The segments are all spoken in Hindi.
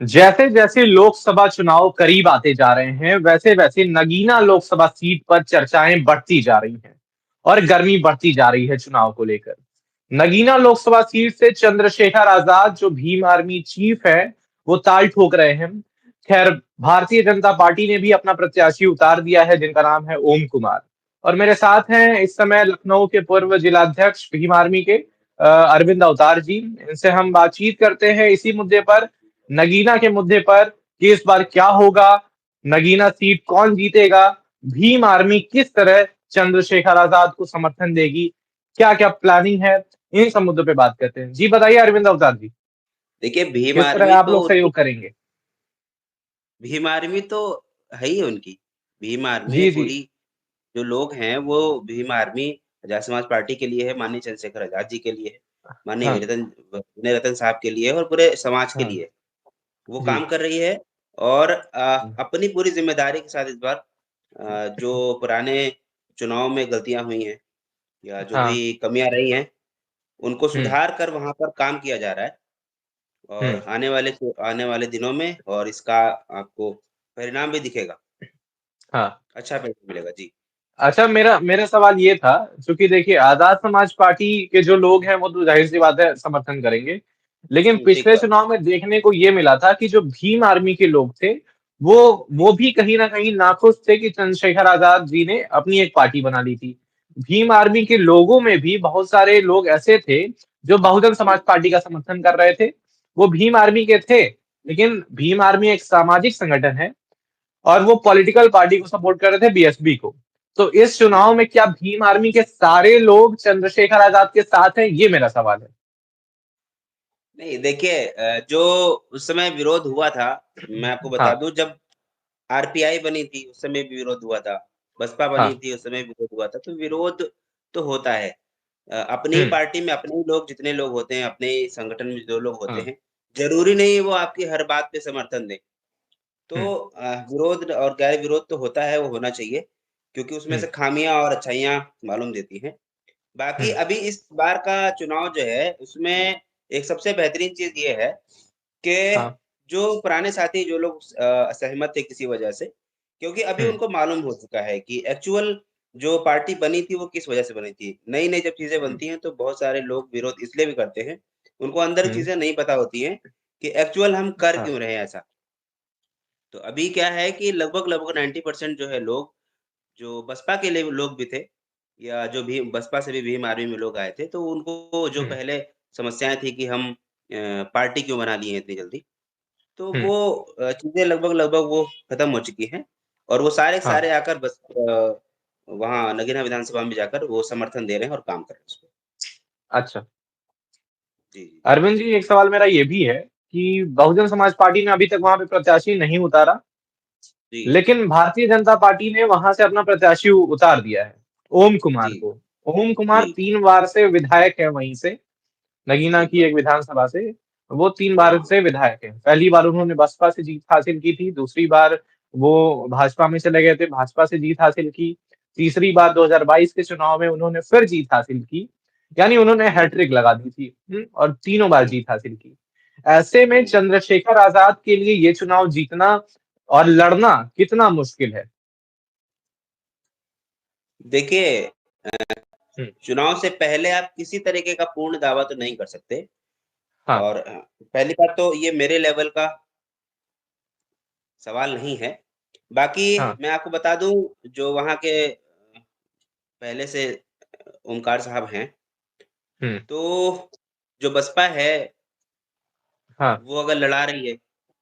जैसे जैसे लोकसभा चुनाव करीब आते जा रहे हैं, वैसे वैसे नगीना लोकसभा सीट पर चर्चाएं बढ़ती जा रही हैं और गर्मी बढ़ती जा रही है चुनाव को लेकर। नगीना लोकसभा सीट से चंद्रशेखर आजाद जो भीम आर्मी चीफ है, वो ताल ठोक रहे हैं। खैर, भारतीय जनता पार्टी ने भी अपना प्रत्याशी उतार दिया है, जिनका नाम है ओम कुमार। और मेरे साथ हैं इस समय लखनऊ के पूर्व जिलाध्यक्ष भीम आर्मी के अरविंद अवतार जी। इनसे हम बातचीत करते हैं इसी मुद्दे पर, नगीना के मुद्दे पर, कि इस बार क्या होगा, नगीना सीट कौन जीतेगा, भीम आर्मी किस तरह चंद्रशेखर आजाद को समर्थन देगी, क्या क्या प्लानिंग है, इन सब मुद्दों पे बात करते हैं। जी बताइए अरविंद अवतार जी, देखिए भीम किस तरह आर्मी आप तो लोग सहयोग करेंगे। भीम आर्मी तो है ही उनकी। भीम आर्मी जी जी। पूरी जो लोग हैं वो भीम आर्मी आजाद समाज पार्टी के लिए है, माननीय चंद्रशेखर आजाद जी के लिए है, माननीय हाँ विनय रतन साहब के लिए है और पूरे समाज के हाँ। लिए है। वो जी। काम कर रही है और अपनी पूरी ज़िम्मेदारी के साथ इस बार जो पुराने चुनाव में गलतियाँ हुई हैं या जो भी हाँ। कमियाँ रही हैं, उनको हम्म। सुधार कर वहाँ पर काम किया जा रहा है और हम्म। आने वाले दिनों में और इसका आपको परिणाम भी दिखेगा। हाँ। अच्छा परिणाम मिलेगा। जी। अच्छा, मेरा मेरा सवाल ये था, क्योंकि देखिए आजाद समाज पार्टी के जो लोग हैं वो तो जाहिर सी बात है समर्थन करेंगे, लेकिन ठीक पिछले बात। चुनाव में देखने को ये मिला था कि जो भीम आर्मी के लोग थे, वो वो भी कहीं ना कहीं नाखुश थे कि चंद्रशेखर आजाद जी ने अपनी एक पार्टी बना ली थी। भीम आर्मी के लोगों में भी बहुत सारे लोग ऐसे थे जो बहुजन समाज हुँ, पार्टी का समर्थन कर रहे थे। वो भीम आर्मी के थे, लेकिन भीम आर्मी एक सामाजिक संगठन है और वो पॉलिटिकल पार्टी को सपोर्ट कर रहे थे, बीएसपी को। तो इस चुनाव में क्या भीम आर्मी के सारे लोग चंद्रशेखर आजाद के साथ हैं, ये मेरा सवाल है। नहीं देखिए जो उस समय विरोध हुआ था, मैं आपको बता हाँ दूँ जब आरपीआई बनी थी, उस समय भी विरोध हुआ था। बसपा बनी हाँ। थी, उस समय विरोध हुआ था, तो विरोध तो होता है। अपनी ही हम्म। पार्टी में अपने ही लोग जितने लोग होते हैं, अपने ही संगठन में जो लोग होते हाँ। हैं, ज़रूरी नहीं वो आपकी हर बात पे समर्थन दें। हम्म। तो विरोध और गैर विरोध तो होता है, वो होना चाहिए, क्योंकि उसमें हम्म। से खामियाँ और अच्छाइयाँ मालूम देती हैं। बाकी हम्म। अभी इस बार का चुनाव जो है, उसमें एक सबसे बेहतरीन चीज़ ये है कि हाँ। जो पुराने साथी जो लोग असहमत थे किसी वजह से, क्योंकि अभी हम्म। उनको मालूम हो चुका है कि एक्चुअल जो पार्टी बनी थी, वो किस वजह से बनी थी। नई-नई जब चीज़ें हम्म। बनती हैं, तो बहुत सारे लोग विरोध इसलिए भी करते हैं, उनको अंदर की हम्म। चीज़ें नहीं पता होती हैं कि एक्चुअल हम कर हाँ। क्यों रहे हैं ऐसा। तो अभी क्या है कि लगभग-लगभग 90% जो है लोग, जो बसपा के लिए लोग भी थे या जो भी बसपा से भी भीम आर्मी में लोग आए थे, तो उनको जो हम्म। पहले समस्याएँ थी कि हम पार्टी क्यों बना लिए हैं इतनी जल्दी, तो हम्म। वो चीज़ें लगभग-लगभग वो खत्म हो चुकी हैं और वो सारे के हाँ। सारे आकर वहाँ नगीना विधानसभा में जाकर वो समर्थन दे रहे हैं और काम कर रहे हैं उसपे। अच्छा। जी, जी, जी। अरविंद जी, एक सवाल मेरा ये भी है कि बहुजन समाज पार्टी ने अभी तक वहां पे प्रत्याशी नहीं उतारा, जी, लेकिन भारतीय जनता पार्टी ने वहां से अपना प्रत्याशी उतार दिया है, ओम कुमार जी, को। ओम कुमार जी, 3 बार से विधायक है वहीं से, नगीना ठीक की बात। एक विधानसभा से। वो 3 बार हाँ, से विधायक है। पहली बार उन्होंने बसपा से जीत हासिल की थी, दूसरी बार वो भाजपा में चले गए थे, भाजपा से जीत हासिल की, तीसरी बार 2022 के चुनाव में उन्होंने फिर जीत हासिल की। यानी उन्होंने हुँ, हैट्रिक लगा दी थी, और तीनों बार हुँ, जीत हासिल की। ऐसे में हुँ। चंद्रशेखर आजाद के लिए ये चुनाव जीतना और लड़ना कितना मुश्किल है। देखिए हम्म। चुनाव से पहले आप किसी तरीके का पूर्ण दावा तो नहीं कर सकते हाँ और पहली बात तो ये मेरे लेवल का सवाल नहीं है। बाकी हाँ। मैं आपको बता दूँ जो वहाँ के पहले से ओमकार साहब हैं, हम्म। तो जो बसपा है, हाँ। वो अगर लड़ा रही है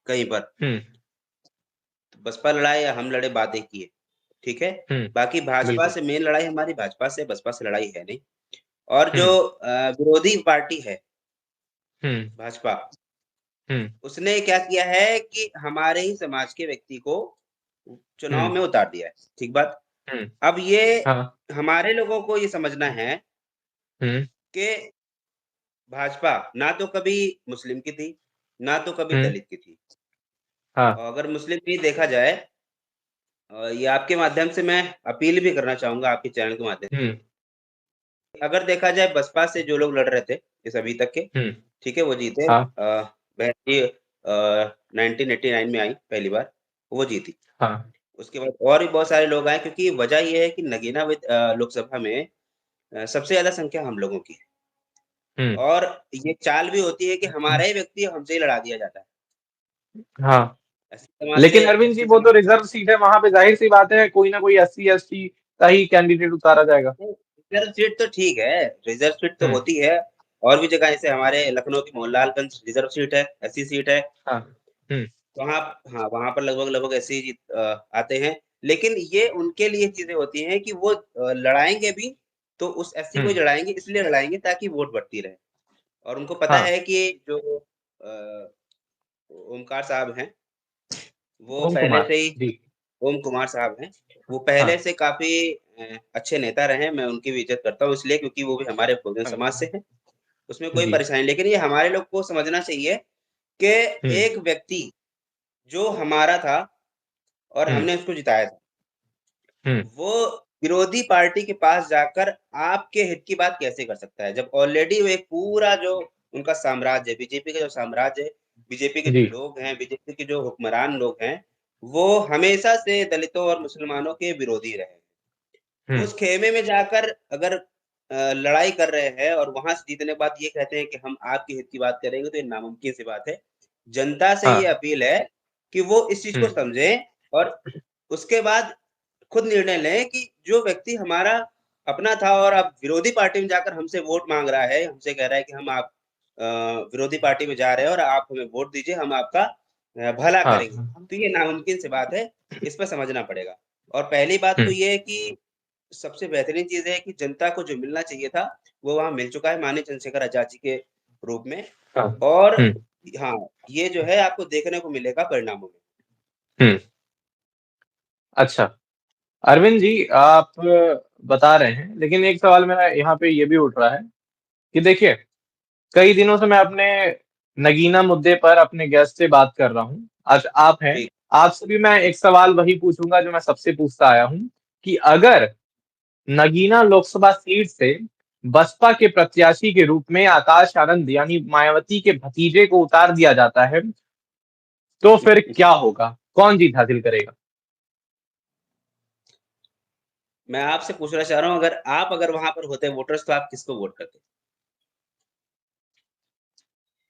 कहीं पर, हम्म। तो बसपा लड़ाए या हम लड़े बात एक ही है, ठीक है? हम्म। बाकी भाजपा बिल्कुल। से मेन लड़ाई हमारी भाजपा से, बसपा से लड़ाई है नहीं और जो हम्म। विरोधी पार्टी है हम्म। भाजपा, हम्म। उसने क्या किया है कि हमारे ही समाज के व्यक्ति को चुनाव हम्म। में उतार दिया है, ठीक बात? हम्म। अब ये हाँ। हमारे लोगों को ये समझना है हम्म। कि भाजपा ना तो कभी मुस्लिम की थी, ना तो कभी हम्म। दलित की थी। हाँ। और अगर मुस्लिम की देखा जाए ये आपके माध्यम से मैं अपील भी करना चाहूँगा आपके चैनल के माध्यम हम्म। से। अगर देखा जाए बसपा से जो लोग लड़ रहे थे इस अभी तक के, हम्म। ठीक है? वो जीते हाँ। बहन जी 1989 में आई पहली बार, वो जीती। हाँ। उसके बाद और भी बहुत सारे लोग आए क्योंकि वजह ये है कि नगीना लोकसभा में सबसे ज़्यादा संख्या हम लोगों की है हुँ। और ये चाल भी होती है कि हमारा ही व्यक्ति हमसे ही लड़ा दिया जाता है। हाँ। एससी समाज से लेकिन अरविंद जी एसटी वो तो समाज से रिज़र्व सीट है, वहाँ पे ज़ाहिर-सी बात है कोई ना कोई एससी, एसटी का ही कैंडिडेट उतारा जाएगा। नहीं, रिज़र्व सीट तो ठीक है, रिज़र्व सीट तो हुँ। होती है और भी जगह जैसे हमारे लखनऊ की मोहनलालगंज रिज़र्व सीट है, एससी सीट है। हाँ। हुँ। वहाँ हाँ, वहाँ पर लगभग-लगभग ऐसे ही आते हैं। लेकिन ये उनके लिए चीज़ें होती हैं कि वो लड़ाएँगे भी, तो उस एससी को हुँ। ही लड़ाएँगे इसलिए लड़ाएँगे ताकि वोट बढ़ती रहे। और उनको पता हाँ। है कि जो ओमकार साहब हैं, वो ओम पहले कुमार। से ही जी। ओम कुमार साहब हैं, वो पहले हाँ। से काफ़ी अच्छे नेता रहे हैं, मैं उनकी भी इज़्ज़त करता हूँ इसलिए क्योंकि वो भी हमारे बहुजन समाज से हाँ। हैं, उसमें कोई जी। परेशानी नहीं। लेकिन ये हमारे लोग को समझना चाहिए कि हुँ। एक व्यक्ति जो हमारा था और हुँ। हमने उसको जिताया था, हुँ। वो विरोधी पार्टी के पास जाकर आपके हित की बात कैसे कर सकता है? जब ऑलरेडी वो एक पूरा जो उनका साम्राज्य है, बीजेपी का जो साम्राज्य है, बीजेपी के जो जी। लोग हैं, बीजेपी के जो हुक्मरान लोग हैं, वो हमेशा से दलितों और मुसलमानों के विरोधी रहे। हुँ। उस खेमे में जाकर अगर लड़ाई कर रहे हैं और वहाँ से जीतने के बाद ये कहते हैं कि हम आपके हित की बात करेंगे, तो ये नामुमकिन सी बात है। जनता से ये हाँ। अपील है कि वो इस चीज़ हुँ। को समझें और उसके बाद खुद निर्णय लें कि जो व्यक्ति हमारा अपना था और अब विरोधी पार्टी में जाकर हमसे वोट माँग रहा है, हमसे कह रहा है कि हम आप विरोधी पार्टी में जा रहे हैं और आप हमें वोट दीजिए, हम आपका भला हाँ। करेंगे। तो ये नामुमकिन सी बात है, इस पे समझना पड़ेगा। और पहली बात हुँ। तो ये है कि सबसे बेहतरीन चीज़ है कि जनता को जो मिलना चाहिए था, वो वहाँ मिल चुका है माननीय चंद्रशेखर आज़ाद जी के रूप में हाँ। और हुँ। हाँ, ये जो है आपको देखने को मिलेगा परिणामों में। हुँ। अच्छा, अरविंद जी आप बता रहे हैं, लेकिन एक सवाल मेरा यहाँ पे ये भी उठ रहा है कि देखिए, कई दिनों से मैं अपने नगीना मुद्दे पर अपने गेस्ट से बात कर रहा हूँ। आज आप हैं, ठीक, आपसे भी मैं एक सवाल वही पूछूँगा जो मैं सबसे पूछता आया हूँ कि अगर नगीना लोकसभा सीट से बसपा के प्रत्याशी के रूप में आकाश आनंद यानी मायावती के भतीजे को उतार दिया जाता है, तो फिर क्या होगा? कौन जीत हासिल करेगा? मैं आपसे पूछना चाह रहा हूँ अगर वहाँ पर होते वोटर्स तो आप किसको वोट करते?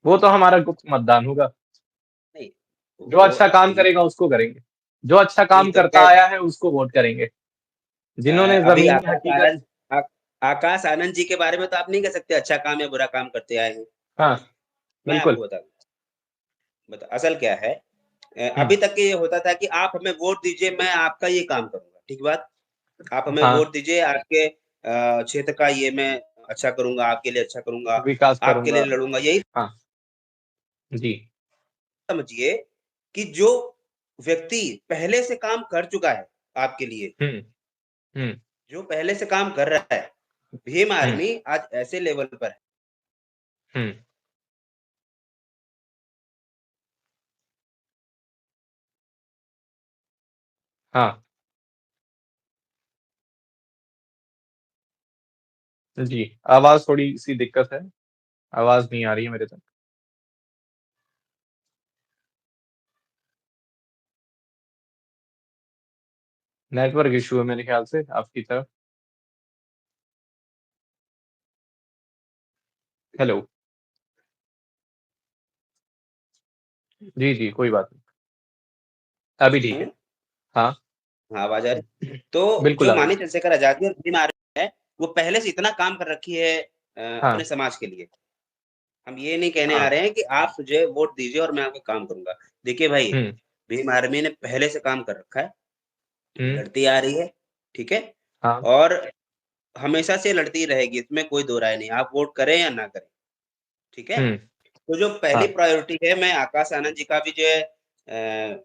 वो तो हमारा गुप्त मतदान होगा। नहीं, जो वो अच्छा काम ये करेगा उसको करेंगे। जो अच्छा नहीं काम तो करता क्या आया है उसको वोट करेंगे। जिन्होंने अभी ज़मीनी हकीकत आ आकाश आनंद जी के बारे में तो आप नहीं कह सकते अच्छा काम या बुरा काम करते आए हैं। हाँ, मैं बिल्कुल। आपको असल क्या है हुँ, अभी तक ये होता था कि आप हमें वोट दीजिए, मैं आपका ये काम करूँगा, ठीक बात? आप हमें हाँ, वोट दीजिए, आपके क्षेत्र का ये मैं अच्छा करूँगा, आपके लिए अच्छा करूँगा, विकास आपके लिए करूँगा। लड़ूँगा, यही हाँ, जी। समझिए कि जो व्यक्ति पहले से काम कर चुका है आपके लिए, हुँ, हुँ, जो पहले से काम कर रहा है, भीम हुँ, आर्मी आज ऐसे लेवल पर है हुँ, हाँ, जी। आवाज़ थोड़ी-सी दिक्कत है। आवाज़ नहीं आ रही है मेरे तक। नेटवर्क इश्यू है मेरे ख्याल से आपकी तरफ। हेलो। जी, जी, कोई बात नहीं। अभी ठीक है। हूँ। हाँ, हाँ, आवाज़ आ रही तो बिल्कुल जो आ रही माननीय है। चंद्रशेखर आज़ाद और भीम आर्मी है, वो पहले से इतना काम कर रखी है हाँ, अपने समाज के लिए। हम ये नहीं कहने आ हाँ, रहे हैं कि आप मुझे वोट दीजिए और मैं आपका काम करूँगा। देखिए भाई, हुँ, भीम आर्मी ने पहले से काम कर रखा है, हुँ, लड़ती आ रही है, ठीक है? हाँ, और हमेशा से लड़ती रहेगी, इसमें कोई दो राय नहीं। आप वोट करें या ना करें, ठीक है? हुँ, तो जो पहली हाँ, प्रायोरिटी है, मैं आकाश आनंद जी का भी जो है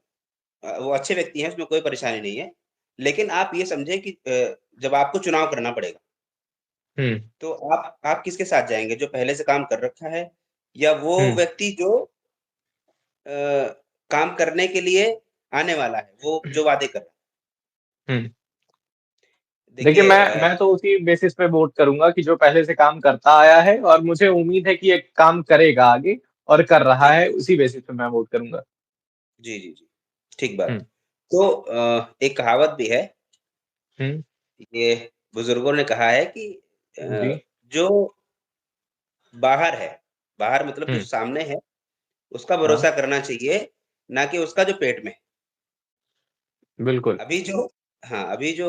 वो अच्छे व्यक्ति हैं, उसमें कोई परेशानी नहीं है। लेकिन आप ये समझें कि जब आपको चुनाव करना पड़ेगा, हुँ, तो आप किसके साथ जाएँगे? जो पहले से काम कर रखा है या वो हुँ, व्यक्ति जो अ, काम करने के लिए आने वाला है, वो जो वादे कर रहा है? हुँ। देखिए, देखिए मैं तो उसी बेसिस पे वोट करूँगा कि जो पहले से काम करता आया है और मुझे उम्मीद है कि ये काम करेगा आगे और कर रहा ठीक है, है। उसी बेसिस पे मैं वोट करूँगा। जी, जी, जी। ठीक बात। हुँ, तो एक कहावत भी है, हुँ, ये बुजुर्गों ने कहा है कि जी, जो बाहर है, बाहर मतलब जो हुँ, सामने है, उसका हाँ, भरोसा करना चाहिए, ना कि उसका जो पेट में है। बिल्कुल। अभी जो हाँ, अभी जो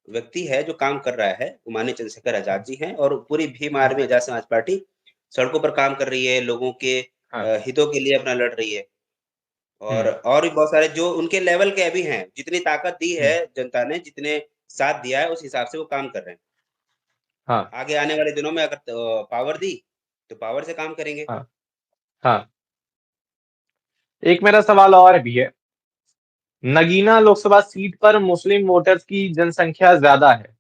व्यक्ति है, जो काम कर रहा है, वो माननीय चंद्रशेखर आज़ाद हाँ, जी हैं और पूरी भीम हुँ, आर्मी आज़ाद समाज पार्टी सड़कों पर काम कर रही है, लोगों के हाँ, हितों के लिए अपना लड़ रही है। हुँ, और भी बहुत सारे जो उनके लेवल के अभी हैं, जितनी ताकत दी हुँ, है जनता ने, जितने साथ दिया है, उस हिसाब से वो काम कर रहे हैं। हाँ, आगे आने वाले दिनों में अगर पावर दी, तो पावर से काम करेंगे। हाँ, हाँ। एक मेरा सवाल और भी है। नगीना लोकसभा सीट पर मुस्लिम वोटर्स की जनसंख्या ज़्यादा है।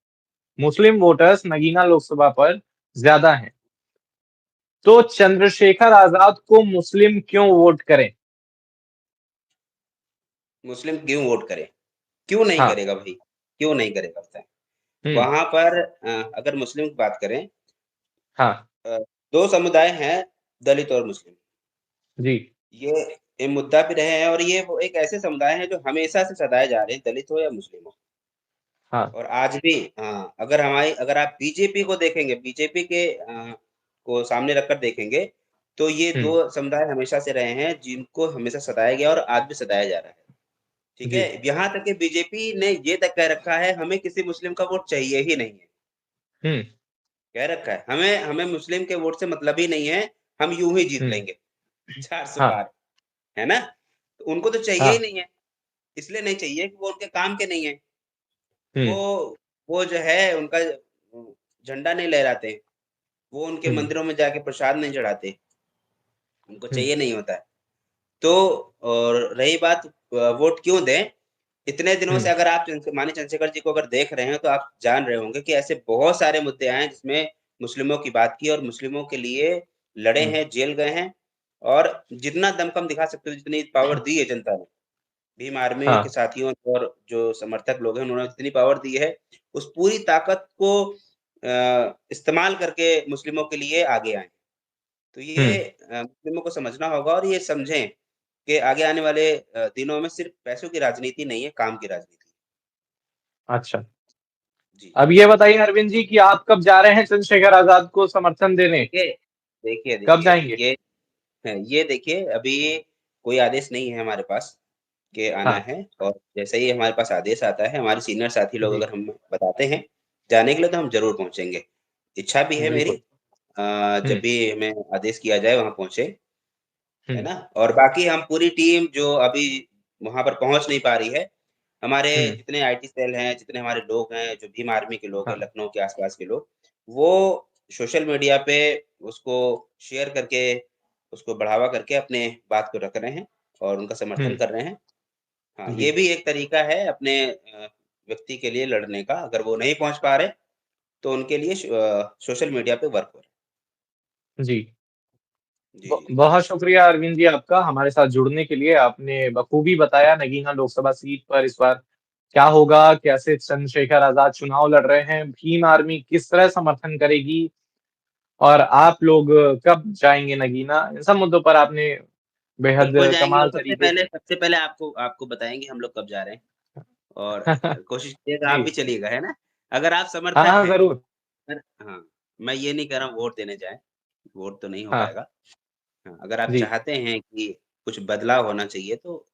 मुस्लिम वोटर्स नगीना लोकसभा पर ज़्यादा हैं। तो चंद्रशेखर आज़ाद को मुस्लिम क्यों वोट करें? मुस्लिम क्यों वोट करे? क्यों नहीं हाँ, करेगा भाई? क्यों नहीं करेगा बताएँ? हुँ, वहाँ पर अगर मुस्लिम की बात करें हाँ, अ, 2 समुदाय हैं, दलित और मुस्लिम। जी, ये ये मुद्दा भी रहे हैं और ये वो एक ऐसे समुदाय हैं जो हमेशा से सताए जा रहे हैं, दलित हो या मुस्लिम हो। हाँ, और आज भी अगर आप बीजेपी को देखेंगे, बीजेपी के को सामने रखकर देखेंगे, तो ये हुँ, 2 समुदाय हमेशा से रहे हैं, जिनको हमेशा सताया गया और आज भी सताया जा रहा है। ठीक जी, है? यहाँ तक कि बीजेपी ने ये तक कह रखा है, हमें किसी मुस्लिम का वोट चाहिए ही नहीं है। हुँ, कह रखा है, हमें हमें मुस्लिम के वोट से मतलब ही नहीं है, हम यूँ ही जीत हुँ, लेंगे 400 हाँ, पार, है ना? तो उनको तो चाहिए ही हाँ, नहीं है, इसलिए नहीं चाहिए कि वो उनके काम के नहीं है। हुँ, वो वो जो है उनका झंडा नहीं लहराते, वो उनके हुँ, मंदिरों में जाके प्रसाद नहीं चढ़ाते, उनको हुँ, चाहिए नहीं होता है। तो और रही बात वोट क्यों दें? इतने दिनों से हुँ, अगर आप माननीय चंद्रशेखर जी को अगर देख रहे हैं, तो आप जान रहे होंगे कि ऐसे बहुत सारे मुद्दे आए हैं, जिसमें मुस्लिमों की बात की और मुस्लिमों के लिए लड़े हुँ, हैं, जेल गए हैं और जितना दमखम दिखा सकते हो, जितनी पावर दी है जनता ने, भीम आर्मी के हाँ, साथियों और जो समर्थक लोग हैं, उन्होंने जितनी पावर दी है, उस पूरी ताकत को इस्तेमाल करके मुस्लिमों के लिए आगे आए। तो हुँ, ये मुस्लिमों को समझना होगा और ये समझें कि आगे आने वाले दिनों में सिर्फ़ पैसों की राजनीति नहीं है, काम की राजनीति है। अच्छा। जी। अब ये बताइए अरविंद जी कि आप कब जा रहे हैं चंद्रशेखर आज़ाद को समर्थन देने? देखिए देखिए, कब देखिए, जाएँगे? ये देखिए अभी कोई आदेश नहीं है हमारे पास कि आना हाँ, है और जैसे ही हमारे पास आदेश आता है, हमारे सीनियर साथी लोग जी, अगर हमें बताते हैं जाने के लिए तो हम ज़रूर पहुँचेंगे। इच्छा भी है मेरी बिल्कुल। जब हुँ, भी हमें आदेश किया जाए वहाँ पहुँचे, है हुँ, ना? और बाकी हम पूरी टीम जो अभी वहाँ पर पहुँच नहीं पा रही है, हमारे हुँ, जितने आईटी सेल हैं, जितने हमारे लोग हैं, जो भीम आर्मी के लोग हैं, हाँ, लखनऊ के आस-पास के लोग, वो सोशल मीडिया पे उसको शेयर करके, उसको बढ़ावा करके अपने बात को रख रहे हैं और उनका हुँ, समर्थन कर रहे हैं। हाँ, जी, ये भी एक तरीका है अपने व्यक्ति के लिए लड़ने का, अगर वो नहीं पहुँच पा रहे, तो उनके लिए सोशल मीडिया पे वर्क हो रहा जी। है। जी, जी। बहुत शुक्रिया अरविंद जी आपका हमारे साथ जुड़ने के लिए। आपने बखूबी बताया नगीना लोकसभा सीट पर इस बार क्या होगा, कैसे चंद्रशेखर आज़ाद चुनाव लड़ रहे हैं, भीम आर्मी किस तरह समर्थन करेगी और आप लोग कब जाएँगे नगीना? इन सब मुद्दों पर आपने बेहद बिल्कुल जाएँगे और कमाल तरीके से सबसे पहले आपको आपको बताएँगे हम लोग कब जा रहे हैं और कोशिश कीजिएगा आप जी। भी चलिएगा, है ना? अगर आप हाँ, समर्थक हाँ, हैं ज़रूर। हाँ, मैं ये नहीं कह रहा हूँ वोट देने जाएँ, वोट तो नहीं हो हाँ, पाएगा। हाँ, अगर आप जी, चाहते हैं कि कुछ बदलाव होना चाहिए तो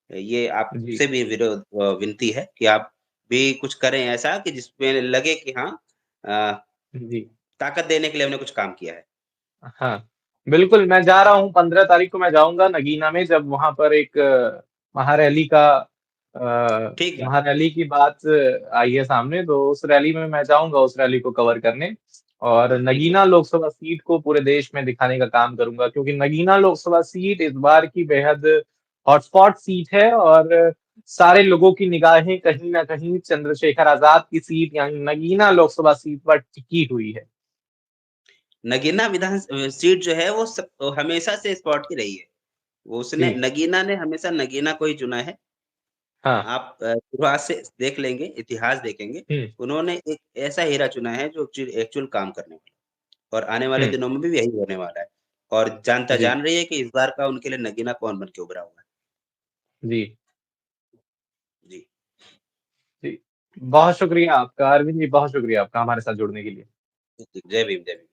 ये जी, आपसे भी विनती है कि आप भी कुछ करें ऐसा कि जिसमें लगे कि हाँ अ, जी। ताकत देने के लिए हमने कुछ काम किया है। हाँ, बिल्कुल, मैं जा रहा हूँ 15 तारीख को मैं जाऊँगा नगीना में जब वहाँ पर एक महारैली का ठीक बात है। महारैली की बात आई है सामने, तो उस रैली में मैं जाऊँगा उस रैली को कवर करने और ठीक नगीना बात। लोकसभा सीट को पूरे देश में दिखाने का काम करूँगा क्योंकि नगीना लोकसभा सीट इस बार की बेहद हॉटस्पॉट सीट है और सारे लोगों की निगाहें कहीं न कहीं चंद्रशेखर आज़ाद की सीट यानी नगीना लोकसभा सीट पर टिकी हुई है। नगीना सीट जो है वो हमेशा से स्पॉट की रही है। वो उसने जी, नगीना ने हमेशा नगीना को ही चुना है। हाँ, आप शुरुआत से देख लेंगे, इतिहास देखेंगे, हुँ, उन्होंने एक ऐसा हीरा चुना है जो एक्चुअल काम करने वाला है और आने वाले हुँ, दिनों में भी यही होने वाला है और जनता जी। जान रही है कि इस बार का उनके लिए नगीना कौन बन के उभरा हुआ है। जी, जी। जी। बहुत शुक्रिया आपका अरविंद जी, बहुत शुक्रिया आपका हमारे साथ जुड़ने के लिए। जय भीम, जय भीम।